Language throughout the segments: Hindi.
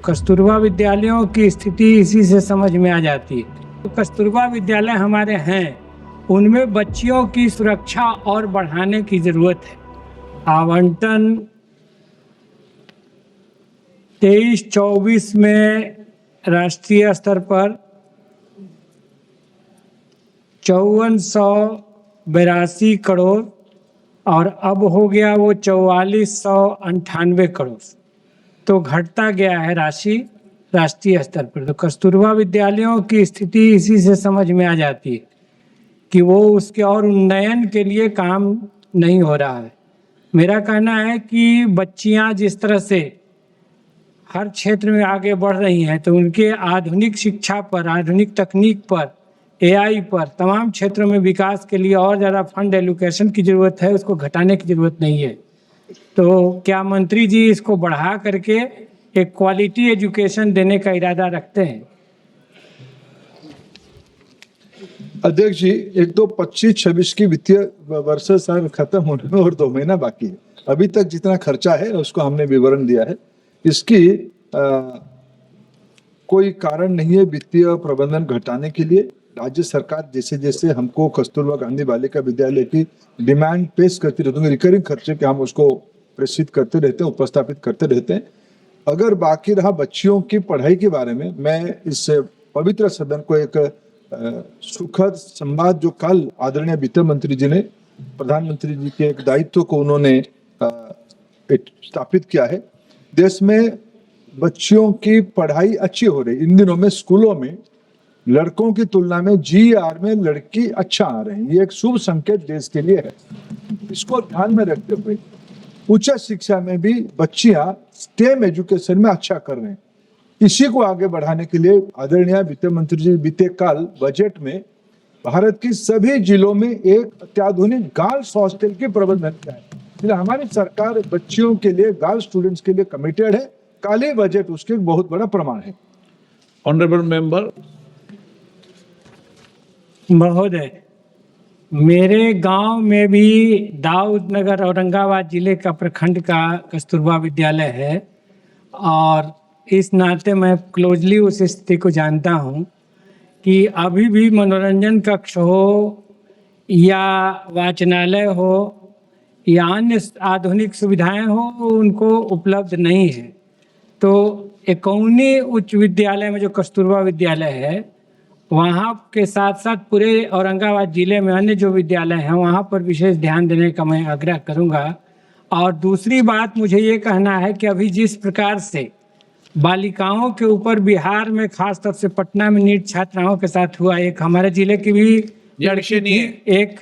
कस्तूरबा विद्यालयों की स्थिति इसी से समझ में आ जाती है। तो कस्तूरबा विद्यालय हमारे हैं, उनमें बच्चियों की सुरक्षा और बढ़ाने की ज़रूरत है। आवंटन 23-24 में राष्ट्रीय स्तर पर 5482 करोड़ और अब हो गया वो 4498 करोड़, तो घटता गया है राशि राष्ट्रीय स्तर पर। तो कस्तूरबा विद्यालयों की स्थिति इसी से समझ में आ जाती है कि वो उसके और उन्नयन के लिए काम नहीं हो रहा है। मेरा कहना है कि बच्चियां जिस तरह से हर क्षेत्र में आगे बढ़ रही हैं, तो उनके आधुनिक शिक्षा पर, आधुनिक तकनीक पर, एआई पर, तमाम क्षेत्रों में विकास के लिए और ज़्यादा फंड एलोकेशन की ज़रूरत है, उसको घटाने की ज़रूरत नहीं है। तो क्या मंत्री जी इसको बढ़ा करके एक क्वालिटी एजुकेशन देने का इरादा रखते हैं? अध्यक्ष जी, एक तो 25-26 की वित्तीय वर्ष सर खत्म होने में और 2 महीना बाकी है। अभी तक जितना खर्चा है उसको हमने विवरण दिया है। इसकी कोई कारण नहीं है वित्तीय प्रबंधन घटाने के लिए। राज्य सरकार जैसे जैसे हमको कस्तूरबा गांधी बालिका विद्यालय की डिमांड पेश करती रहती है, रिकरिंग खर्चे के हम उसको प्रेषित करते रहते हैं, उपस्थापित करते रहते हैं। अगर बाकी रहा बच्चियों की पढ़ाई के बारे में, मैं इस पवित्र सदन को एक सुखद संवाद जो कल आदरणीय वित्त मंत्री जी ने प्रधानमंत्री जी के एक दायित्व को उन्होंने स्थापित किया है। देश में बच्चियों की पढ़ाई अच्छी हो रही। इन दिनों में स्कूलों में लड़कों की तुलना में जीआर में लड़की अच्छा आ रहे हैं। ये एक शुभ संकेत देश के लिए है। इसको ध्यान में रखते हुए उच्च शिक्षा में भी बच्चियां स्टेम एजुकेशन में अच्छा कर रहे हैं। इसी को आगे बढ़ाने के लिए आदरणीय वित्त मंत्री जी बीते कल बजट में भारत की सभी जिलों में एक अत्याधुनिक गर्ल्स हॉस्टल की प्रबंधन किया है। इसलिए हमारी सरकार बच्चियों के लिए, गर्ल्स स्टूडेंट्स के लिए कमिटेड है। काले बजट उसके एक बहुत बड़ा प्रमाण है। ऑनरेबल मेंबर महोदय, मेरे गांव में भी दाऊद नगर औरंगाबाद जिले का प्रखंड का कस्तूरबा विद्यालय है और इस नाते मैं क्लोजली उस स्थिति को जानता हूं कि अभी भी मनोरंजन कक्ष हो या वाचनालय हो या अन्य आधुनिक सुविधाएं हो, उनको उपलब्ध नहीं है। तो एकौनी उच्च विद्यालय में जो कस्तूरबा विद्यालय है, वहाँ के साथ साथ पूरे औरंगाबाद जिले में अन्य जो विद्यालय हैं वहाँ पर विशेष ध्यान देने का मैं आग्रह करूँगा। और दूसरी बात मुझे ये कहना है कि अभी जिस प्रकार से बालिकाओं के ऊपर बिहार में, खास तौर से पटना में नीट छात्राओं के साथ हुआ, एक हमारे जिले की भी लड़की थी, एक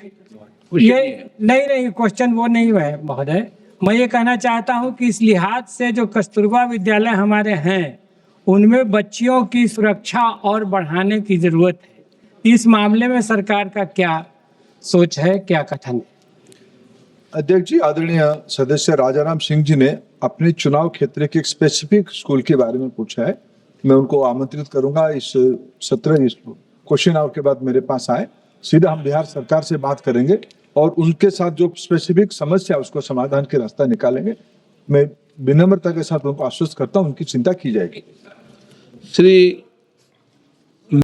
ये नहीं क्वेश्चन वो नहीं है महोदय। मैं ये कहना चाहता हूँ कि इस लिहाज से जो कस्तूरबा विद्यालय हमारे हैं, उनमें बच्चियों की सुरक्षा और बढ़ाने की ज़रूरत है। इस मामले में सरकार का क्या सोच है, क्या कथन है? अध्यक्ष जी, आदरणीय सदस्य राजाराम सिंह जी ने अपने चुनाव क्षेत्र के एक स्पेसिफिक स्कूल के बारे में पूछा है। मैं उनको आमंत्रित करूंगा इस सत्र, इस क्वेश्चन आवर के बाद मेरे पास आए, सीधा हम बिहार सरकार से बात करेंगे और उनके साथ जो स्पेसिफिक समस्या है उसको समाधान के रास्ता निकालेंगे। मैं विनम्रता के साथ उनको आश्वस्त करता हूँ, उनकी चिंता की जाएगी। श्री